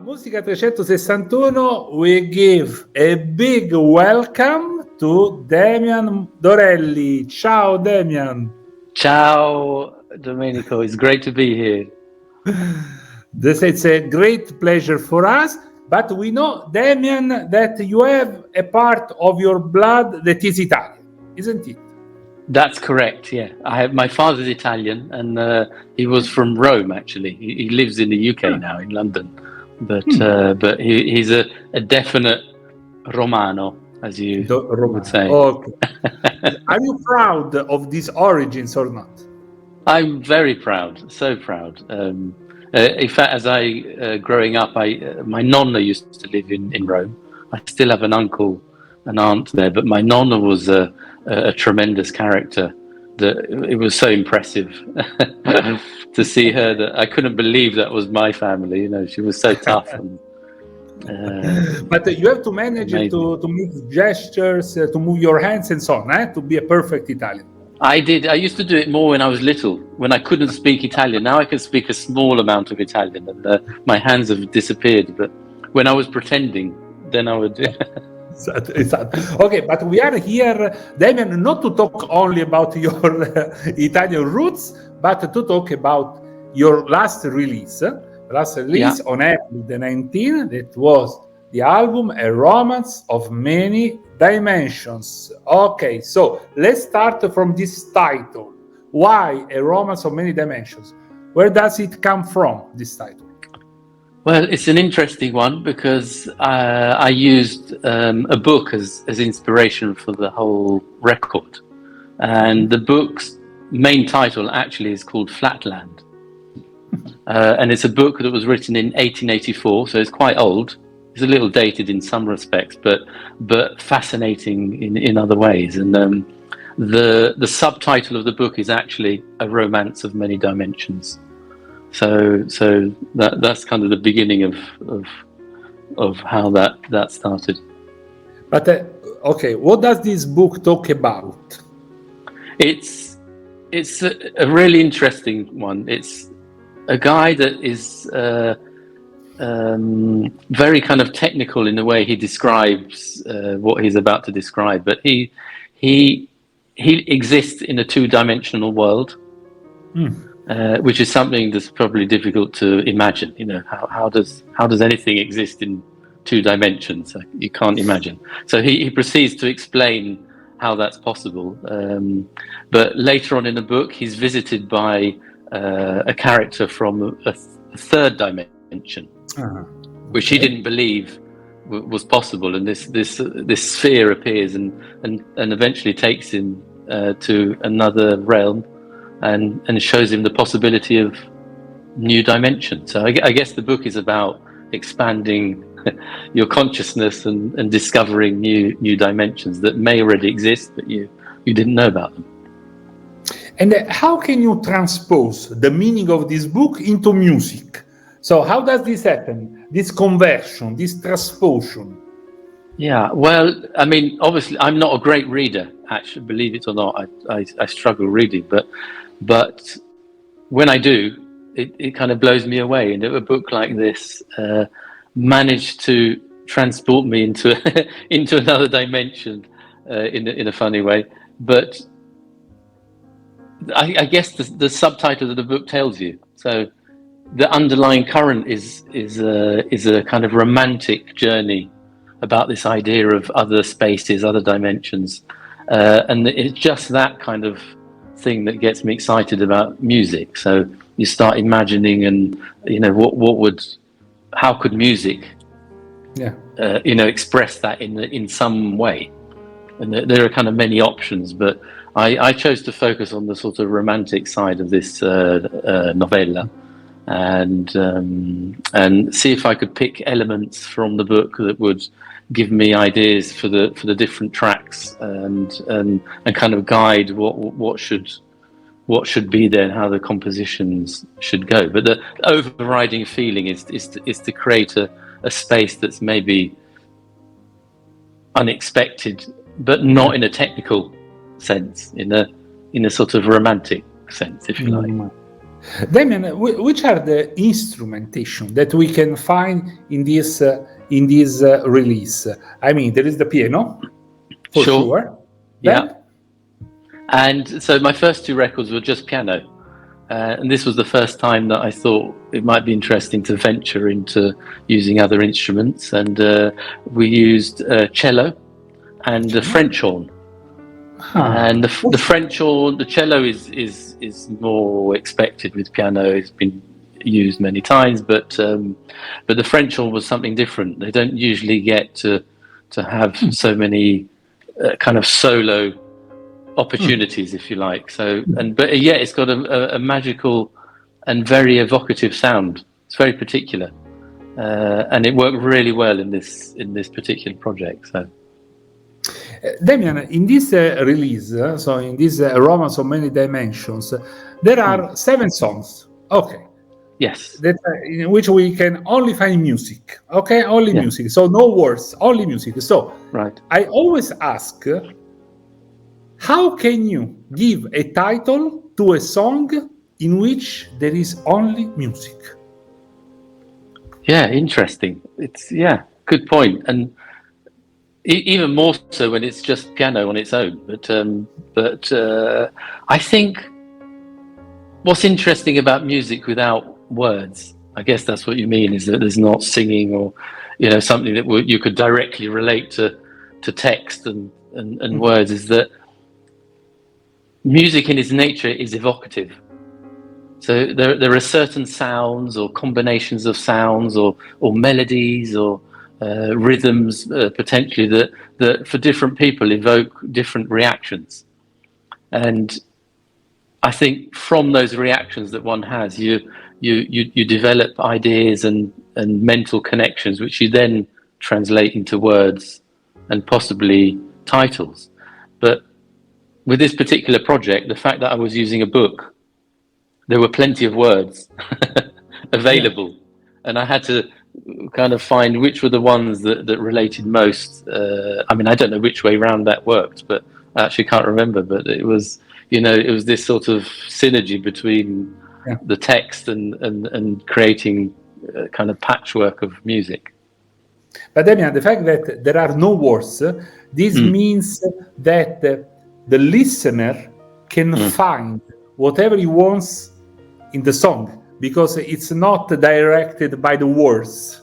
Musica 361, we give a big welcome to Demian Dorelli. Ciao, Demian. Ciao, Domenico. It's great to be here. It's a great pleasure for us, but we know, Demian, that you have a part of your blood that is Italian, isn't it? That's correct, yeah. My father's Italian, and he was from Rome, actually. He lives in the UK now, in London. But he's a definite Romano, as you would say. Okay. Are you proud of these origins or not? I'm very proud, so proud. In fact, as growing up, my nonna used to live in Rome. I still have an uncle and aunt there, but my nonna was a tremendous character. It was so impressive to see her, that I couldn't believe that was my family. You know, she was so tough. But you have to manage to move gestures, to move your hands and so on, to be a perfect Italian. I did. I used to do it more when I was little, when I couldn't speak Italian. Now I can speak a small amount of Italian, and my hands have disappeared. But when I was pretending, then I would. Exactly. Okay, but we are here, Demian, not to talk only about your Italian roots, but to talk about your last release on April the 19th. That was the album A Romance of Many Dimensions. Okay, so let's start from this title. Why A Romance of Many Dimensions? Where does it come from, this title? Well, it's an interesting one because I used a book as inspiration for the whole record. And the book's main title actually is called Flatland. And it's a book that was written in 1884, so it's quite old. It's a little dated in some respects, but fascinating in other ways. And the subtitle of the book is actually A Romance of Many Dimensions. So that's kind of the beginning of how that started. But okay, what does this book talk about? It's a really interesting one. It's a guy that is very kind of technical in the way he describes what he's about to describe, but he exists in a two-dimensional world. Which is something that's probably difficult to imagine. You know, how does anything exist in two dimensions? You can't imagine. So he proceeds to explain how that's possible. But later on in the book, he's visited by a character from a third dimension, which he didn't believe was possible. And this sphere appears and eventually takes him to another realm. And shows him the possibility of new dimensions. So I guess the book is about expanding your consciousness and discovering new dimensions that may already exist, but you didn't know about them. And how can you transpose the meaning of this book into music? So how does this happen? This conversion, this transposition? Yeah, well, I mean, obviously, I'm not a great reader, actually, believe it or not. I struggle reading, but when I do, it kind of blows me away. And a book like this managed to transport me into into another dimension in a funny way. But I guess the subtitle of the book tells you. So the underlying current is a kind of romantic journey about this idea of other spaces, other dimensions, and it's just that kind of thing that gets me excited about music. So you start imagining, and you know, how could music, express that in some way? And there are kind of many options, but I chose to focus on the sort of romantic side of this novella, and see if I could pick elements from the book that would give me ideas for the different tracks, and kind of guide what should be there and how the compositions should go. But the overriding feeling is to create a space that's maybe unexpected, but not in a technical sense, in a sort of romantic sense, if you like. Damian, which are the instrumentation that we can find in this release? I mean, there is the piano, for sure. Yeah. And so my first two records were just piano. And this was the first time that I thought it might be interesting to venture into using other instruments. And we used cello and the French horn. And the French horn, the cello is more expected with piano. It's been used many times, but the French horn was something different. They don't usually get to have so many kind of solo opportunities, if you like. So, but it's got a magical and very evocative sound. It's very particular, and it worked really well in this particular project. So. Demian, in this release, so in this Romance of Many Dimensions, there are 7 songs. Okay. Yes. That in which we can only find music. Okay, only music. So no words, only music. So right. I always ask, how can you give a title to a song in which there is only music? Yeah, interesting. It's good point. And even more so when it's just piano on its own. But I think what's interesting about music without words, I guess that's what you mean, is that there's not singing or something that you could directly relate to text and words, is that music in its nature is evocative. So there are certain sounds or combinations of sounds or melodies or rhythms potentially that for different people evoke different reactions. And I think from those reactions that one has, you develop ideas and mental connections, which you then translate into words and possibly titles. But with this particular project, the fact that I was using a book, there were plenty of words available, and I had to kind of find which were the ones that related most. I mean, I don't know which way round that worked, but I actually can't remember. But it was, it was this sort of synergy between the text and creating a kind of patchwork of music. But Demian, the fact that there are no words, this means that the listener can find whatever he wants in the song, because it's not directed by the words.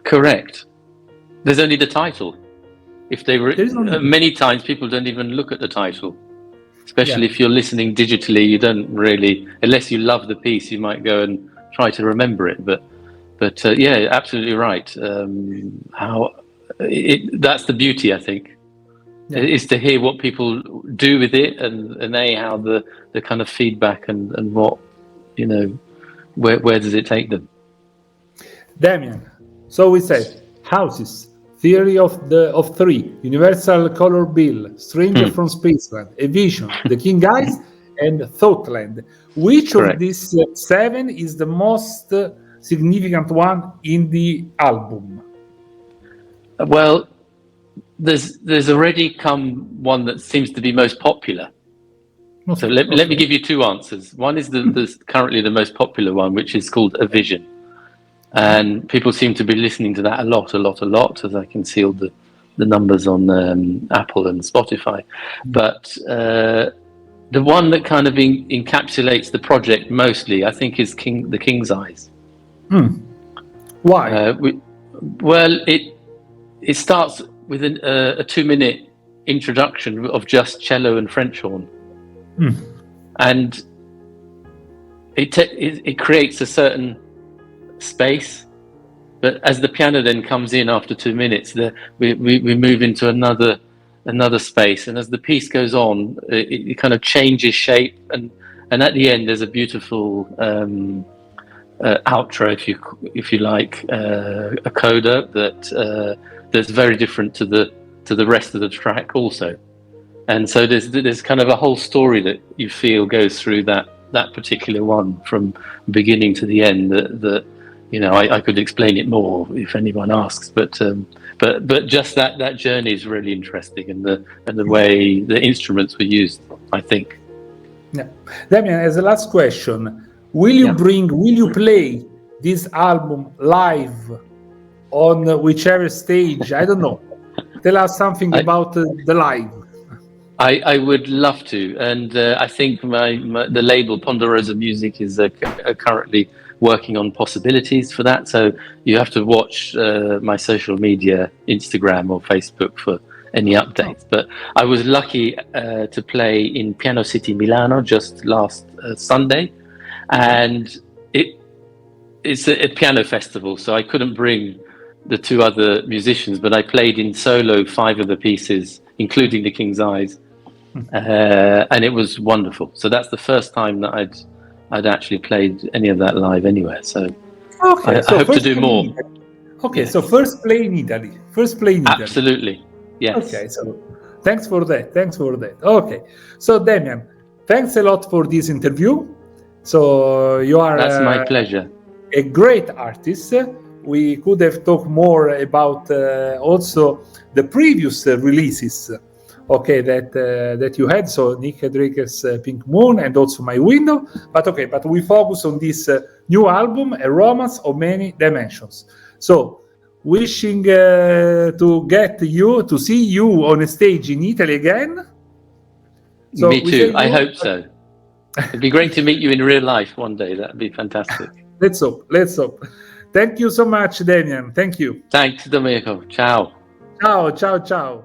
Correct. There's only the title. If they were many times people don't even look at the title, especially if you're listening digitally. You don't really, unless you love the piece, you might go and try to remember it. But absolutely right. That's the beauty, I think, is to hear what people do with it and how the kind of feedback and what where does it take them. Demian, so we say houses, theory of three, universal color bill, stranger from Spaceland, a vision, the King Eyes, and Thoughtland. Which Correct. of these 7 is the most significant one in the album? Well, there's already come one that seems to be most popular. Okay. So let me give you 2 answers. One is the currently the most popular one, which is called A Vision. And people seem to be listening to that a lot, as I can see all the numbers on Apple and Spotify. But the one that kind of encapsulates the project mostly, I think, is The King's Eyes. Why? It starts with a 2-minute introduction of just cello and French horn. And it creates a certain space, but as the piano then comes in after 2 minutes, we move into another space, and as the piece goes on, it kind of changes shape, and at the end there's a beautiful outro, if you like, a coda that's very different to the rest of the track also. And so there's kind of a whole story that you feel goes through that particular one from beginning to the end. That I could explain it more if anyone asks, but just that journey is really interesting, and the way the instruments were used, I think. Yeah, Demian, as a last question, will you play this album live on whichever stage? I don't know. Tell us something about the live. I would love to, and I think the label Ponderosa Music is currently working on possibilities for that. So you have to watch my social media, Instagram or Facebook, for any updates. But I was lucky to play in Piano City Milano just last Sunday, and it's a piano festival, so I couldn't bring the two other musicians, but I played in solo 5 of the pieces, including The King's Eyes, and it was wonderful. So that's the first time that I'd actually played any of that live anywhere. So I hope to do more. Okay, yes. So first play in Italy. Absolutely, yes. Okay, so thanks for that. Okay, so Demian, thanks a lot for this interview. So you are that's my pleasure. A great artist. We could have talked more about also the previous releases, okay, that you had. So Nick Drake's Pink Moon and also My Window. But we focus on this new album, A Romance of Many Dimensions. So wishing to see you on a stage in Italy again. So me too. I hope so. It'd be great to meet you in real life one day. That'd be fantastic. Let's hope. Thank you so much, Demian. Thank you. Thanks, Domenico. Ciao. Ciao.